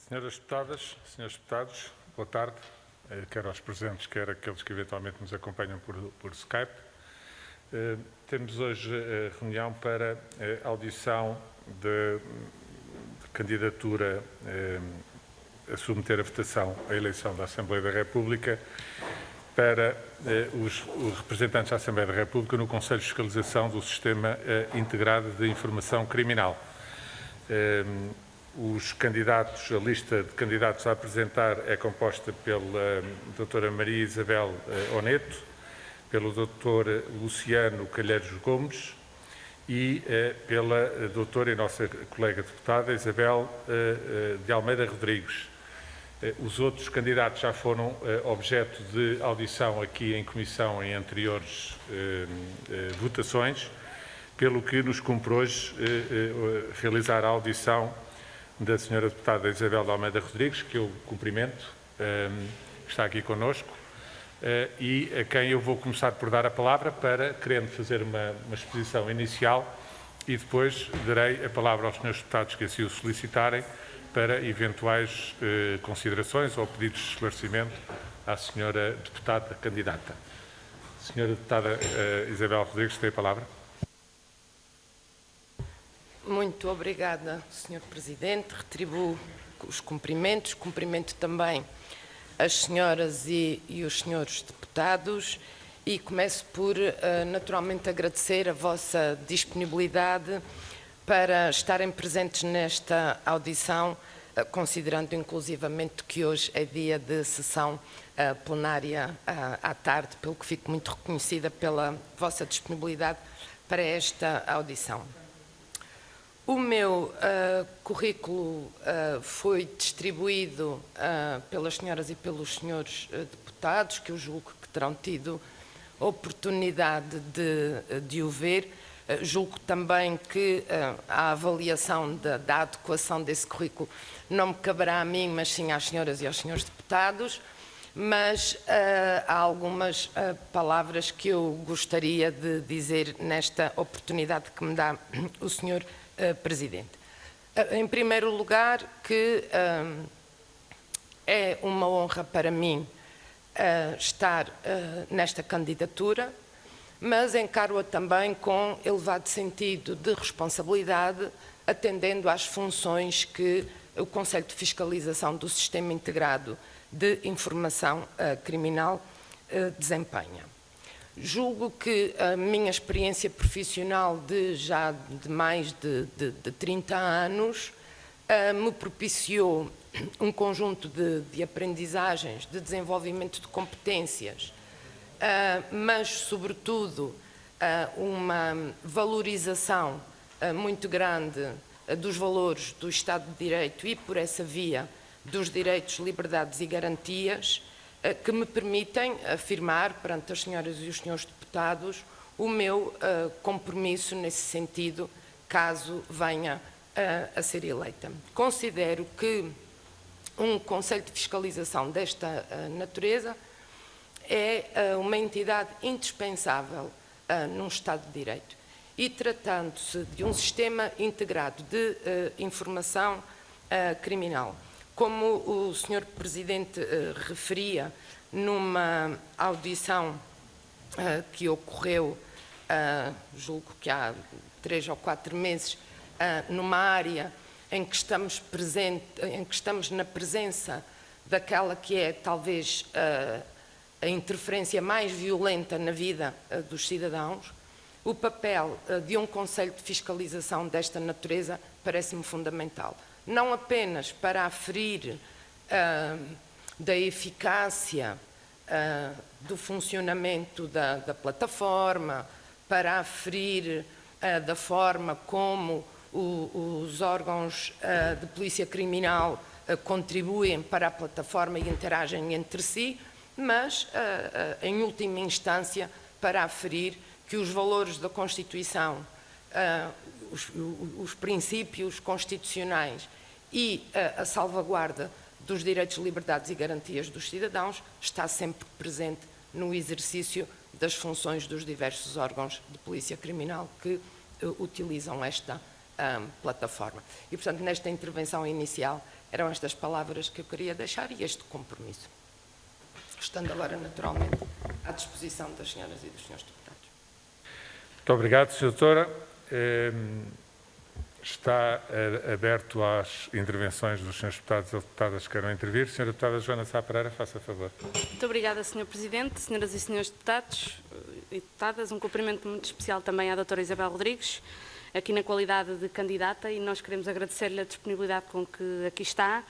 Senhoras deputadas, senhores deputados, boa tarde, quer aos presentes, quer aqueles que eventualmente nos acompanham por Skype. Temos hoje a reunião para a audição de candidatura a submeter a votação a eleição da Assembleia da República para os representantes da Assembleia da República no Conselho de Fiscalização do Sistema Integrado de Informação Criminal. Os candidatos, a lista de candidatos a apresentar é composta pela doutora Maria Isabel Oneto, pelo doutor Luciano Calheiros Gomes e pela doutora e nossa colega deputada Isabel de Almeida Rodrigues. Os outros candidatos já foram objeto de audição aqui em comissão em anteriores votações, pelo que nos cumpre hoje realizar a audição da senhora deputada Isabel de Almeida Rodrigues, que eu cumprimento, que está aqui connosco, e a quem eu vou começar por dar a palavra para, querendo fazer uma exposição inicial, e depois darei a palavra aos senhores deputados que assim o solicitarem para eventuais considerações ou pedidos de esclarecimento à senhora deputada candidata. Senhora deputada Isabel Rodrigues, tem a palavra. Muito obrigada, Sr. Presidente. Retribuo os cumprimentos. Cumprimento também as senhoras e os senhores deputados e começo por, naturalmente, agradecer a vossa disponibilidade para estarem presentes nesta audição, considerando inclusivamente que hoje é dia de sessão plenária à tarde, pelo que fico muito reconhecida pela vossa disponibilidade para esta audição. O meu currículo foi distribuído pelas senhoras e pelos senhores deputados, que eu julgo que terão tido a oportunidade de o ver. Julgo também que a avaliação da adequação desse currículo não me caberá a mim, mas sim às senhoras e aos senhores deputados, mas há algumas palavras que eu gostaria de dizer nesta oportunidade que me dá o senhor Presidente. Em primeiro lugar, que é uma honra para mim estar nesta candidatura, mas encaro-a também com elevado sentido de responsabilidade, atendendo às funções que o Conselho de Fiscalização do Sistema Integrado de Informação Criminal desempenha. Julgo que a minha experiência profissional de mais de 30 anos me propiciou um conjunto de aprendizagens, de desenvolvimento de competências, mas, sobretudo, uma valorização muito grande dos valores do Estado de Direito e, por essa via, dos direitos, liberdades e garantias, que me permitem afirmar perante as senhoras e os senhores deputados o meu compromisso nesse sentido, caso venha a ser eleita. Considero que um Conselho de Fiscalização desta natureza é uma entidade indispensável num Estado de Direito e, tratando-se de um sistema integrado de informação criminal, como o Sr. Presidente referia numa audição que ocorreu, julgo que há 3 ou 4 meses, numa área em que estamos na presença daquela que é talvez a interferência mais violenta na vida dos cidadãos, o papel de um Conselho de Fiscalização desta natureza parece-me fundamental. Não apenas para aferir da eficácia do funcionamento da plataforma, para aferir da forma como os órgãos de polícia criminal contribuem para a plataforma e interagem entre si, mas, em última instância, para aferir que os valores da Constituição, os princípios constitucionais e a salvaguarda dos direitos, liberdades e garantias dos cidadãos está sempre presente no exercício das funções dos diversos órgãos de polícia criminal que utilizam esta plataforma. E, portanto, nesta intervenção inicial, eram estas palavras que eu queria deixar e este compromisso. Estando agora, naturalmente, à disposição das senhoras e dos senhores deputados. Muito obrigado, Sra. Doutora. Está aberto às intervenções dos senhores deputados ou deputadas que queiram intervir. Sra. Deputada Joana Sá Pereira, faça favor. Muito obrigada, Sr. Presidente, senhoras e senhores deputados e deputadas. Um cumprimento muito especial também à doutora Isabel Rodrigues, aqui na qualidade de candidata, e nós queremos agradecer-lhe a disponibilidade com que aqui está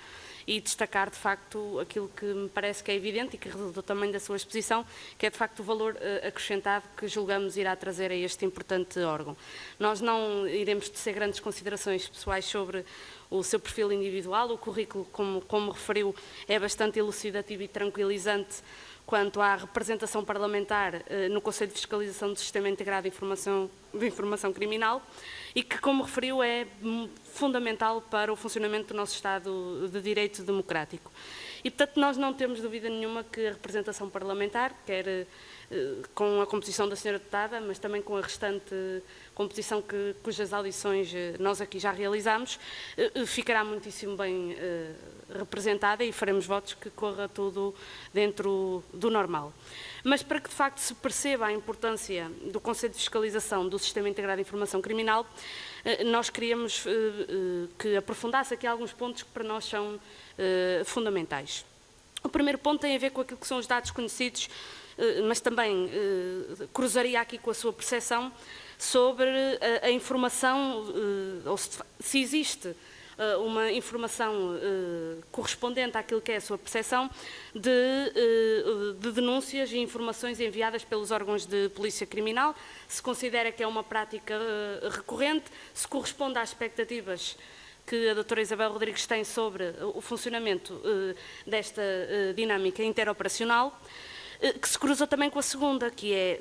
e destacar, de facto, aquilo que me parece que é evidente e que resultou também da sua exposição, que é, de facto, o valor acrescentado que julgamos irá trazer a este importante órgão. Nós não iremos tecer grandes considerações pessoais sobre o seu perfil individual. O currículo, como referiu, é bastante elucidativo e tranquilizante quanto à representação parlamentar no Conselho de Fiscalização do Sistema Integrado de Informação Criminal e que, como referiu, é fundamental para o funcionamento do nosso Estado de Direito Democrático. E, portanto, nós não temos dúvida nenhuma que a representação parlamentar, quer com a composição da senhora deputada, mas também com a restante composição cujas audições nós aqui já realizamos, ficará muitíssimo bem representada e faremos votos que corra tudo dentro do normal. Mas para que de facto se perceba a importância do Conselho de Fiscalização do Sistema Integrado de Informação Criminal, nós queríamos que aprofundasse aqui alguns pontos que para nós são fundamentais. O primeiro ponto tem a ver com aquilo que são os dados conhecidos, mas também cruzaria aqui com a sua percepção sobre a informação, ou se existe uma informação correspondente àquilo que é a sua percepção de denúncias e informações enviadas pelos órgãos de polícia criminal, se considera que é uma prática recorrente, se corresponde às expectativas que a doutora Isabel Rodrigues tem sobre o funcionamento desta dinâmica interoperacional, que se cruza também com a segunda, que é,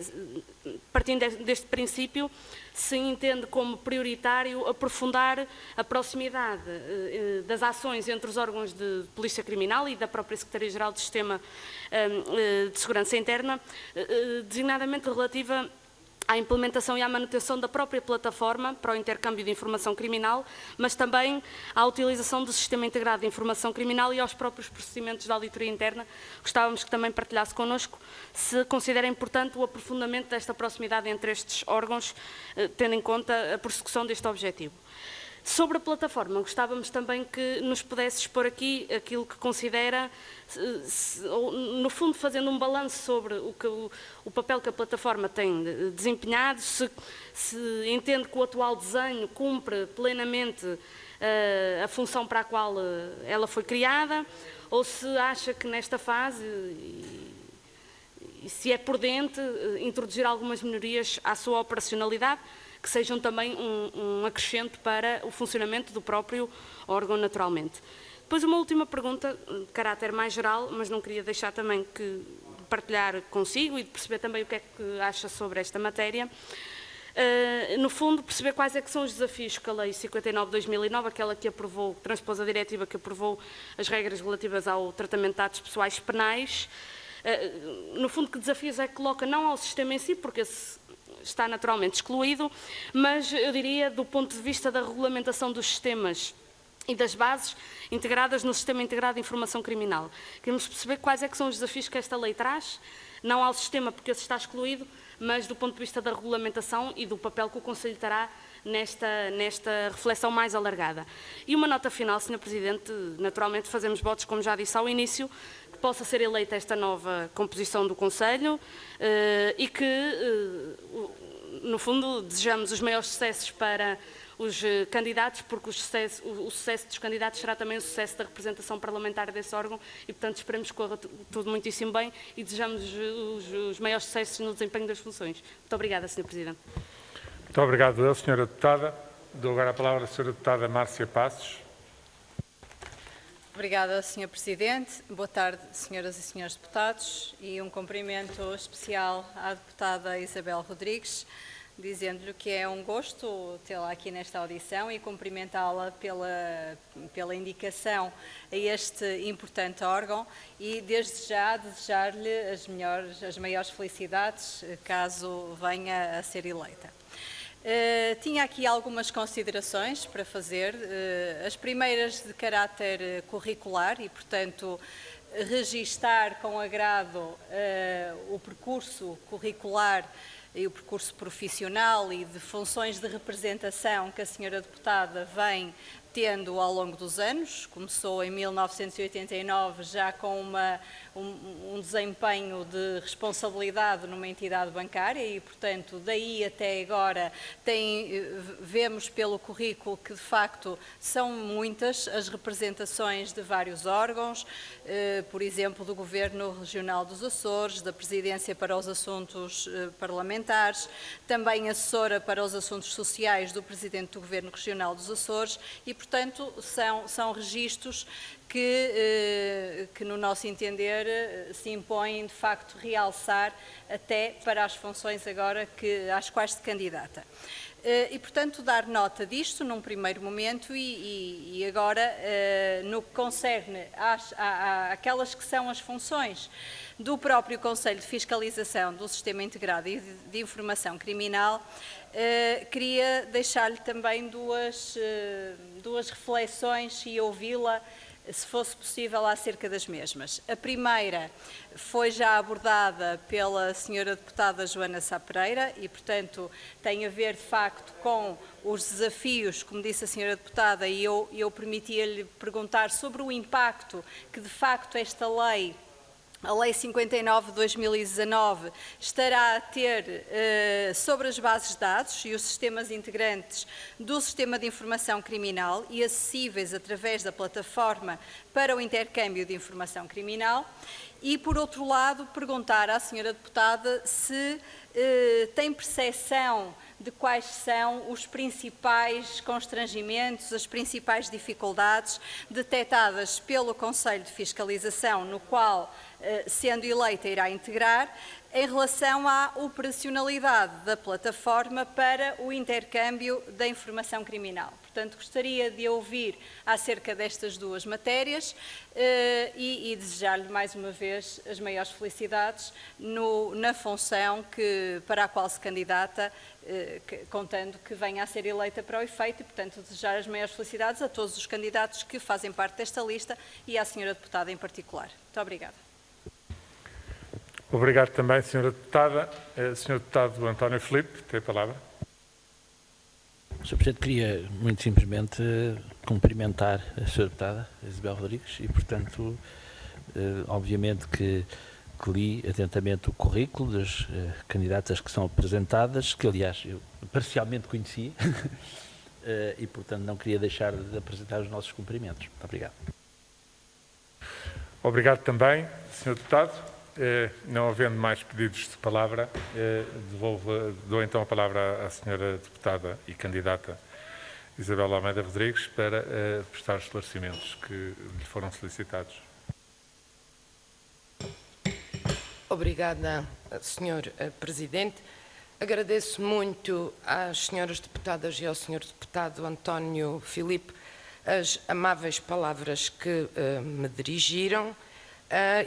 partindo deste princípio, se entende como prioritário aprofundar a proximidade das ações entre os órgãos de polícia criminal e da própria Secretaria-Geral do Sistema de Segurança Interna, designadamente relativa à implementação e à manutenção da própria plataforma para o intercâmbio de informação criminal, mas também à utilização do Sistema Integrado de Informação Criminal e aos próprios procedimentos de auditoria interna. Gostávamos que também partilhasse connosco se considera importante o aprofundamento desta proximidade entre estes órgãos, tendo em conta a prossecução deste objetivo. Sobre a plataforma, gostávamos também que nos pudesse expor aqui aquilo que considera, no fundo fazendo um balanço sobre o papel que a plataforma tem desempenhado, se entende que o atual desenho cumpre plenamente a função para a qual ela foi criada, ou se acha que nesta fase, e se é prudente, introduzir algumas melhorias à sua operacionalidade, que sejam também um acrescento para o funcionamento do próprio órgão, naturalmente. Depois, uma última pergunta, de caráter mais geral, mas não queria deixar também de partilhar consigo e de perceber também o que é que acha sobre esta matéria. No fundo, perceber quais é que são os desafios que a Lei 59/2009, aquela que aprovou, transpôs a diretiva que aprovou as regras relativas ao tratamento de dados pessoais penais, no fundo, que desafios é que coloca não ao sistema em si, porque esse está naturalmente excluído, mas eu diria do ponto de vista da regulamentação dos sistemas e das bases integradas no Sistema Integrado de Informação Criminal. Queremos perceber quais é que são os desafios que esta lei traz, não ao sistema porque esse está excluído, mas do ponto de vista da regulamentação e do papel que o Conselho terá nesta reflexão mais alargada. E uma nota final, Sr. Presidente, naturalmente fazemos votos, como já disse ao início, que possa ser eleita esta nova composição do Conselho e que, no fundo, desejamos os maiores sucessos para os candidatos, porque o sucesso dos candidatos será também o sucesso da representação parlamentar desse órgão e, portanto, esperemos que corra tudo muitíssimo bem e desejamos os maiores sucessos no desempenho das funções. Muito obrigada, Sr. Presidente. Muito obrigado, Sra. Deputada. Dou agora a palavra à Sra. Deputada Márcia Passos. Obrigada, Sr. Presidente. Boa tarde, senhoras e senhores deputados, e um cumprimento especial à deputada Isabel Rodrigues, dizendo-lhe que é um gosto tê-la aqui nesta audição e cumprimentá-la pela indicação a este importante órgão e, desde já, desejar-lhe as maiores felicidades caso venha a ser eleita. Tinha aqui algumas considerações para fazer, as primeiras de caráter curricular e, portanto, registar com agrado o percurso curricular e o percurso profissional e de funções de representação que a senhora deputada vem tendo ao longo dos anos. Começou em 1989 já com um desempenho de responsabilidade numa entidade bancária e, portanto, daí até agora vemos pelo currículo que, de facto, são muitas as representações de vários órgãos, por exemplo, do Governo Regional dos Açores, da Presidência para os Assuntos Parlamentares, também assessora para os Assuntos Sociais do Presidente do Governo Regional dos Açores e, portanto, são registros que, no nosso entender, se impõem, de facto, realçar até para as funções agora às quais se candidata. E, portanto, dar nota disto num primeiro momento e agora, no que concerne àquelas que são as funções do próprio Conselho de Fiscalização do Sistema Integrado de Informação Criminal, queria deixar-lhe também duas reflexões e ouvi-la, se fosse possível, acerca das mesmas. A primeira foi já abordada pela senhora deputada Joana Sá Pereira e, portanto, tem a ver, de facto, com os desafios, como disse a senhora deputada, e eu permitia-lhe perguntar sobre o impacto que, de facto, esta lei, a Lei 59 de 2019, estará a ter sobre as bases de dados e os sistemas integrantes do Sistema de Informação Criminal e acessíveis através da plataforma para o intercâmbio de informação criminal. E, por outro lado, perguntar à senhora deputada se tem percepção de quais são os principais constrangimentos, as principais dificuldades detectadas pelo Conselho de Fiscalização, no qual, sendo eleita, irá integrar, em relação à operacionalidade da plataforma para o intercâmbio da informação criminal. Portanto, gostaria de ouvir acerca destas duas matérias e desejar-lhe mais uma vez as maiores felicidades na função para a qual se candidata, contando que venha a ser eleita para o efeito e, portanto, desejar as maiores felicidades a todos os candidatos que fazem parte desta lista e à senhora deputada em particular. Muito obrigada. Obrigado também, senhora deputada. Senhor deputado António Filipe, tem a palavra. Sr. Presidente, queria muito simplesmente cumprimentar a Sra. Deputada Isabel Rodrigues e, portanto, obviamente que li atentamente o currículo das candidatas que são apresentadas, que, aliás, eu parcialmente conheci e, portanto, não queria deixar de apresentar os nossos cumprimentos. Muito obrigado. Obrigado também, senhor deputado. Não havendo mais pedidos de palavra, dou então a palavra à senhora deputada e candidata Isabel Almeida Rodrigues para prestar os esclarecimentos que lhe foram solicitados. Obrigada, senhor Presidente. Agradeço muito às senhoras deputadas e ao senhor deputado António Filipe as amáveis palavras que me dirigiram.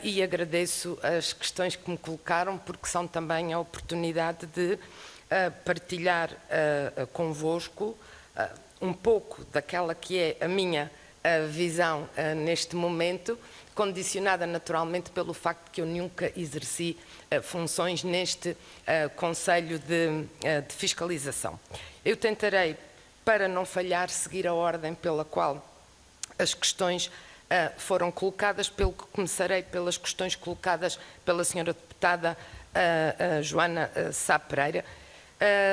E agradeço as questões que me colocaram, porque são também a oportunidade de partilhar convosco um pouco daquela que é a minha visão neste momento, condicionada naturalmente pelo facto de que eu nunca exerci funções neste Conselho de Fiscalização. Eu tentarei, para não falhar, seguir a ordem pela qual as questões foram colocadas, pelo que começarei pelas questões colocadas pela senhora deputada Joana Sá Pereira,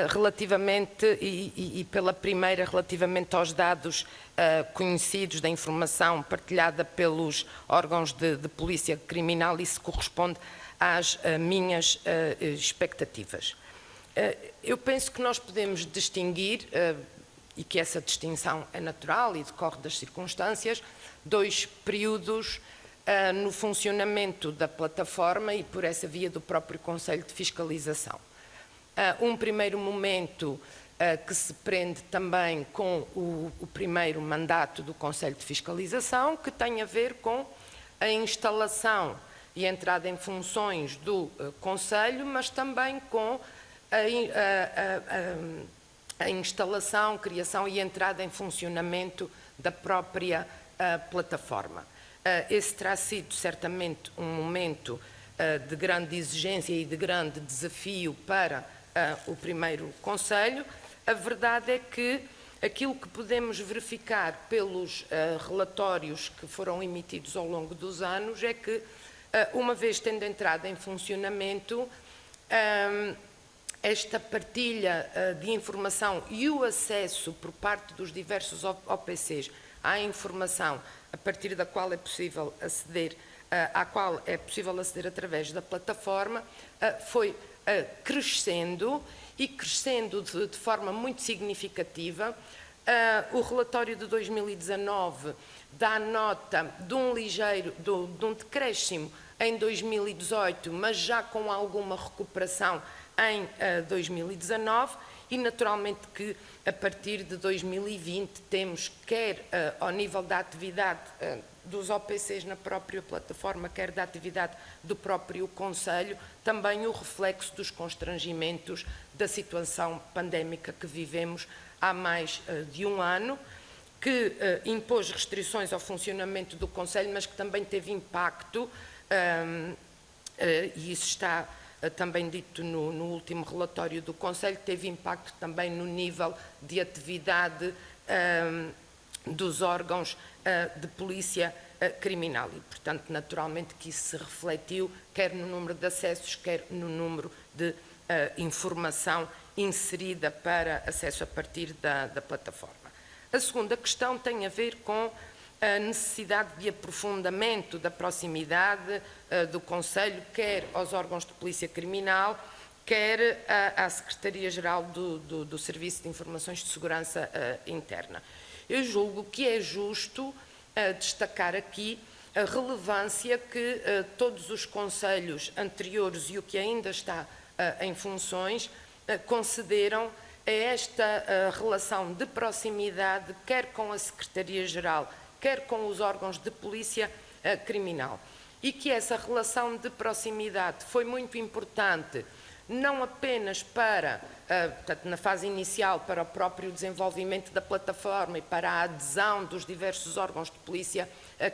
relativamente, e pela primeira, relativamente aos dados conhecidos da informação partilhada pelos órgãos de polícia criminal. Isso corresponde às minhas expectativas. Eu penso que nós podemos distinguir, e que essa distinção é natural e decorre das circunstâncias, dois períodos no funcionamento da plataforma e, por essa via, do próprio Conselho de Fiscalização. Um primeiro momento que se prende também com o primeiro mandato do Conselho de Fiscalização, que tem a ver com a instalação e entrada em funções do Conselho, mas também com a instalação, criação e entrada em funcionamento da própria plataforma. Esse terá sido certamente um momento de grande exigência e de grande desafio para o primeiro Conselho. A verdade é que aquilo que podemos verificar pelos relatórios que foram emitidos ao longo dos anos é que, uma vez tendo entrado em funcionamento, esta partilha de informação e o acesso por parte dos diversos OPCs à informação a partir da qual é possível aceder, à qual é possível aceder através da plataforma, foi crescendo e crescendo de forma muito significativa. O relatório de 2019 dá nota de um decréscimo em 2018, mas já com alguma recuperação em 2019, e naturalmente que a partir de 2020 temos, quer ao nível da atividade dos OPCs na própria plataforma, quer da atividade do próprio Conselho, também o reflexo dos constrangimentos da situação pandémica que vivemos há mais de um ano, que impôs restrições ao funcionamento do Conselho, mas que também teve impacto, e isso está também dito no último relatório do Conselho, teve impacto também no nível de atividade dos órgãos de polícia criminal e, portanto, naturalmente que isso se refletiu quer no número de acessos, quer no número de informação inserida para acesso a partir da plataforma. A segunda questão tem a ver com a necessidade de aprofundamento da proximidade do Conselho, quer aos órgãos de polícia criminal, quer à Secretaria-Geral do Serviço de Informações de Segurança Interna. Eu julgo que é justo destacar aqui a relevância que todos os conselhos anteriores e o que ainda está em funções concederam a esta relação de proximidade, quer com a Secretaria-Geral, quer com os órgãos de polícia criminal. E que essa relação de proximidade foi muito importante, não apenas para, portanto, na fase inicial, para o próprio desenvolvimento da plataforma e para a adesão dos diversos órgãos de polícia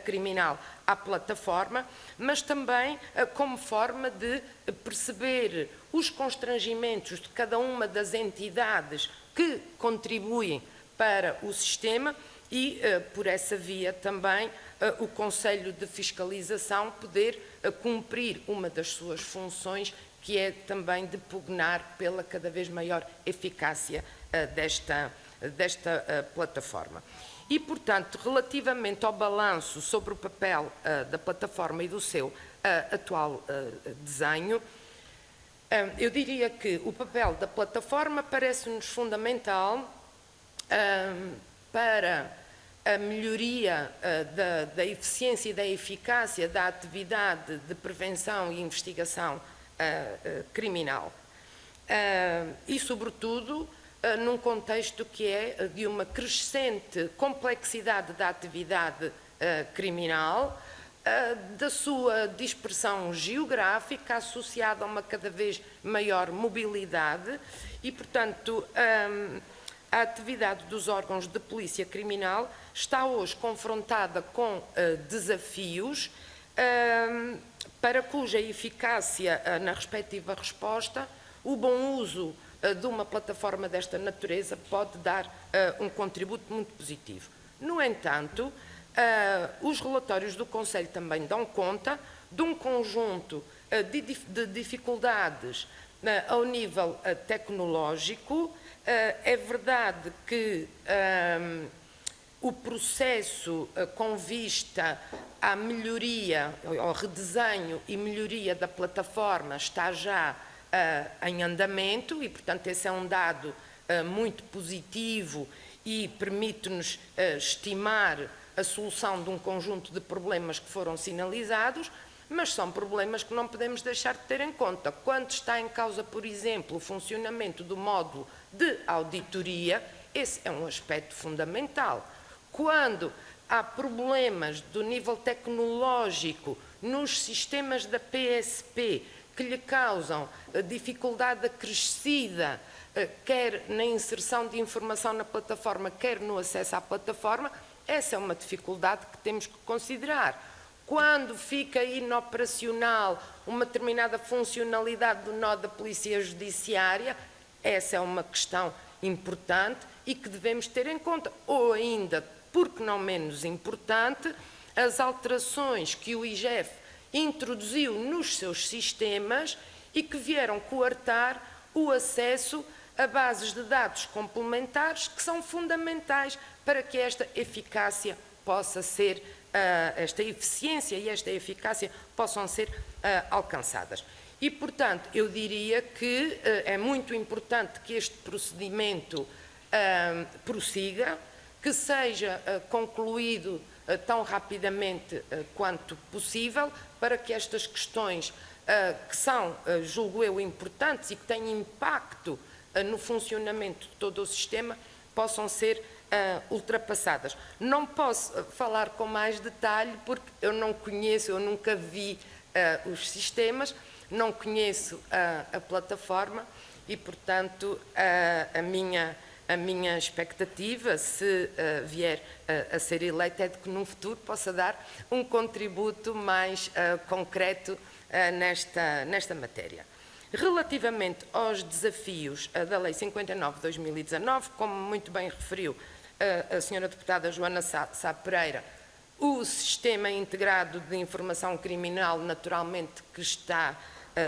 criminal à plataforma, mas também como forma de perceber os constrangimentos de cada uma das entidades que contribuem para o sistema e, por essa via também, o Conselho de Fiscalização poder cumprir uma das suas funções, que é também de pugnar pela cada vez maior eficácia desta plataforma. E, portanto, relativamente ao balanço sobre o papel da plataforma e do seu atual desenho, eu diria que o papel da plataforma parece-nos fundamental para a melhoria da eficiência e da eficácia da atividade de prevenção e investigação criminal. E, sobretudo, num contexto que é de uma crescente complexidade da atividade criminal, da sua dispersão geográfica associada a uma cada vez maior mobilidade e, portanto, a atividade dos órgãos de polícia criminal está hoje confrontada com desafios para cuja eficácia na respectiva resposta o bom uso de uma plataforma desta natureza pode dar um contributo muito positivo. No entanto, os relatórios do Conselho também dão conta de um conjunto de dificuldades ao nível tecnológico. É verdade que o processo com vista à melhoria, ao redesenho e melhoria da plataforma está já em andamento e, portanto, esse é um dado muito positivo e permite-nos estimar a solução de um conjunto de problemas que foram sinalizados, mas são problemas que não podemos deixar de ter em conta. Quando está em causa, por exemplo, o funcionamento do módulo de auditoria, esse é um aspecto fundamental. Quando há problemas do nível tecnológico nos sistemas da PSP que lhe causam dificuldade acrescida, quer na inserção de informação na plataforma, quer no acesso à plataforma, essa é uma dificuldade que temos que considerar. Quando fica inoperacional uma determinada funcionalidade do nó da Polícia Judiciária, essa é uma questão importante e que devemos ter em conta. Ou ainda, porque não menos importante, as alterações que o IGF introduziu nos seus sistemas e que vieram coartar o acesso a bases de dados complementares que são fundamentais para que esta eficácia possa ser, esta eficiência e esta eficácia possam ser alcançadas. E, portanto, eu diria que é muito importante que este procedimento prossiga, que seja concluído tão rapidamente quanto possível, para que estas questões que são, julgo eu, importantes e que têm impacto no funcionamento de todo o sistema, possam ser ultrapassadas. Não posso falar com mais detalhe porque eu não conheço, eu nunca vi os sistemas, não conheço a plataforma e, portanto, a minha expectativa, se vier a ser eleita, é de que num futuro possa dar um contributo mais concreto nesta matéria. Relativamente aos desafios da Lei 59/2019, como muito bem referiu a senhora deputada Joana Sá Pereira, o Sistema Integrado de Informação Criminal, naturalmente, que está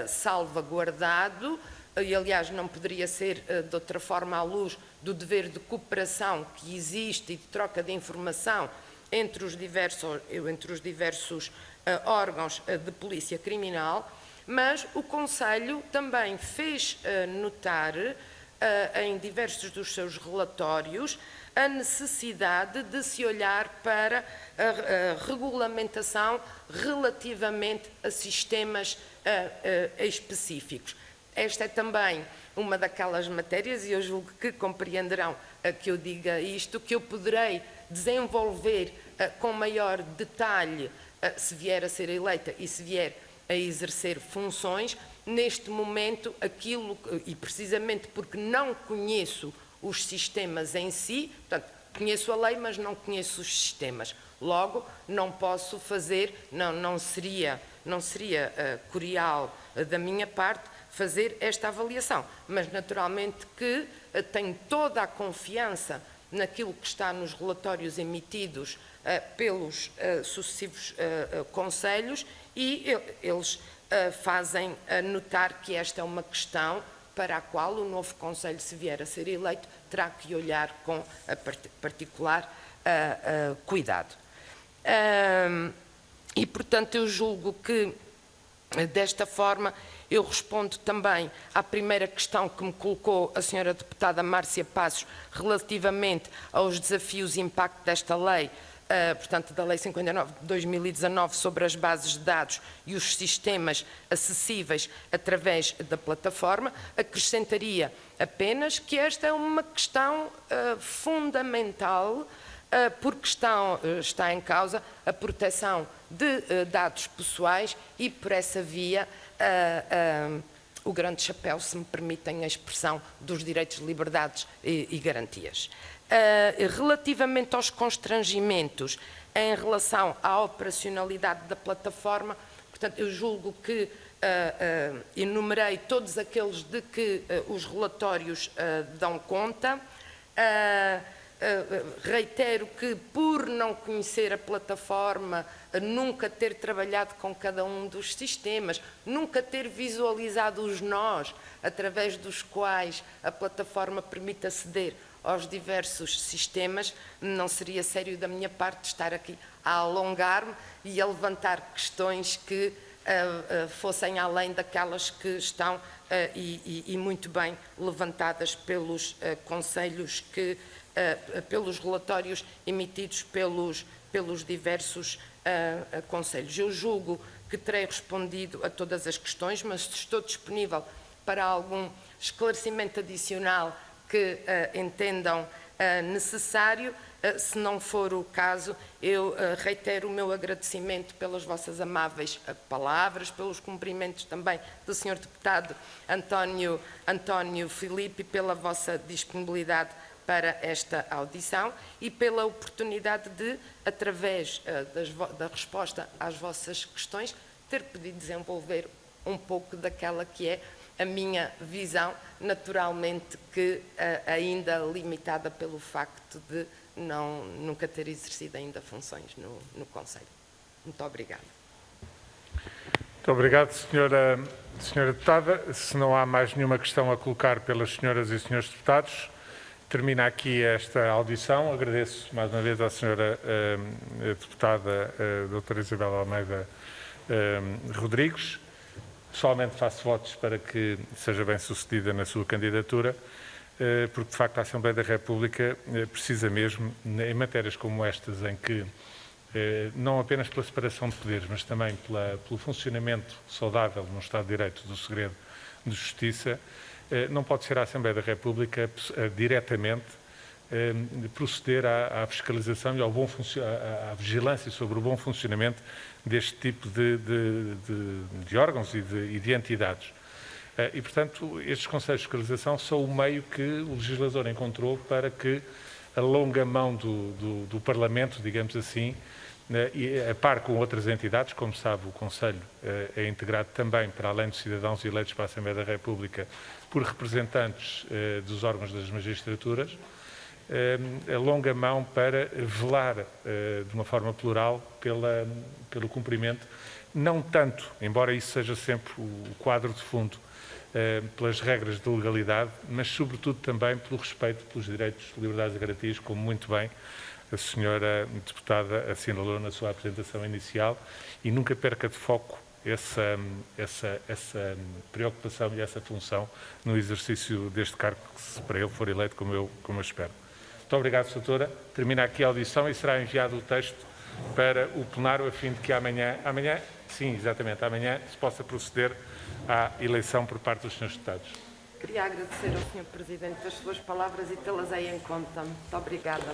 salvaguardado, e aliás não poderia ser de outra forma à luz do dever de cooperação que existe e de troca de informação entre os diversos órgãos de polícia criminal, mas o Conselho também fez notar em diversos dos seus relatórios a necessidade de se olhar para a regulamentação relativamente a sistemas específicos. Esta é também uma daquelas matérias, e eu julgo que compreenderão que eu diga isto, que eu poderei desenvolver com maior detalhe se vier a ser eleita e se vier a exercer funções. Neste momento, aquilo, e precisamente porque não conheço os sistemas em si, portanto, conheço a lei, mas não conheço os sistemas. Logo, não posso fazer, não seria curial da minha parte fazer esta avaliação, mas naturalmente que tenho toda a confiança naquilo que está nos relatórios emitidos pelos sucessivos conselhos, e eles fazem notar que esta é uma questão para a qual o novo Conselho, se vier a ser eleito, terá que olhar com particular cuidado. E, portanto, eu julgo que, desta forma, eu respondo também à primeira questão que me colocou a senhora deputada Márcia Passos relativamente aos desafios e impacto desta lei, portanto, da Lei 59/2019 sobre as bases de dados e os sistemas acessíveis através da plataforma. Acrescentaria apenas que esta é uma questão fundamental, porque está em causa a proteção de dados pessoais e, por essa via, o grande chapéu, se me permitem a expressão, dos direitos, liberdades e garantias. Relativamente aos constrangimentos em relação à operacionalidade da plataforma, portanto, eu julgo que enumerei todos aqueles de que os relatórios dão conta. Reitero que, por não conhecer a plataforma, nunca ter trabalhado com cada um dos sistemas, nunca ter visualizado os nós através dos quais a plataforma permite aceder aos diversos sistemas, não seria sério da minha parte estar aqui a alongar-me e a levantar questões que fossem além daquelas que estão e muito bem levantadas pelos conselhos pelos relatórios emitidos pelos diversos conselhos. Eu julgo que terei respondido a todas as questões, mas estou disponível para algum esclarecimento adicional que entendam necessário. Se não for o caso, eu reitero o meu agradecimento pelas vossas amáveis palavras, pelos cumprimentos também do Sr. Deputado António Filipe, pela vossa disponibilidade para esta audição e pela oportunidade de, através da resposta às vossas questões, ter podido desenvolver um pouco daquela que é a minha visão, naturalmente que ainda limitada pelo facto de nunca ter exercido ainda funções no Conselho. Muito obrigada. Muito obrigado, senhora deputada. Se não há mais nenhuma questão a colocar pelas senhoras e senhores deputados, termina aqui esta audição. Agradeço mais uma vez à senhora deputada doutora Isabel Almeida Rodrigues. Pessoalmente faço votos para que seja bem sucedida na sua candidatura, porque de facto a Assembleia da República precisa mesmo, em matérias como estas, em que não apenas pela separação de poderes, mas também pelo funcionamento saudável no Estado de Direito do segredo de justiça, não pode ser a Assembleia da República diretamente proceder à fiscalização e à vigilância sobre o bom funcionamento deste tipo de órgãos e de entidades. E, portanto, estes conselhos de fiscalização são o meio que o legislador encontrou para que a longa mão do Parlamento, digamos assim, e a par com outras entidades, como sabe, o Conselho é integrado também, para além dos cidadãos eleitos para a Assembleia da República, por representantes dos órgãos das magistraturas, a longa mão para velar de uma forma plural pelo cumprimento, não tanto, embora isso seja sempre o quadro de fundo, pelas regras de legalidade, mas sobretudo também pelo respeito pelos direitos, liberdades e garantias, como muito bem a senhora deputada assinalou na sua apresentação inicial, e nunca perca de foco essa preocupação e essa função no exercício deste cargo, se para ele for eleito, como eu espero. Muito obrigado, doutora. Termina aqui a audição e será enviado o texto para o plenário, a fim de que amanhã, sim, exatamente, amanhã se possa proceder à eleição por parte dos senhores deputados. Queria agradecer ao Sr. Presidente as suas palavras e tê-las aí em conta. Muito obrigada.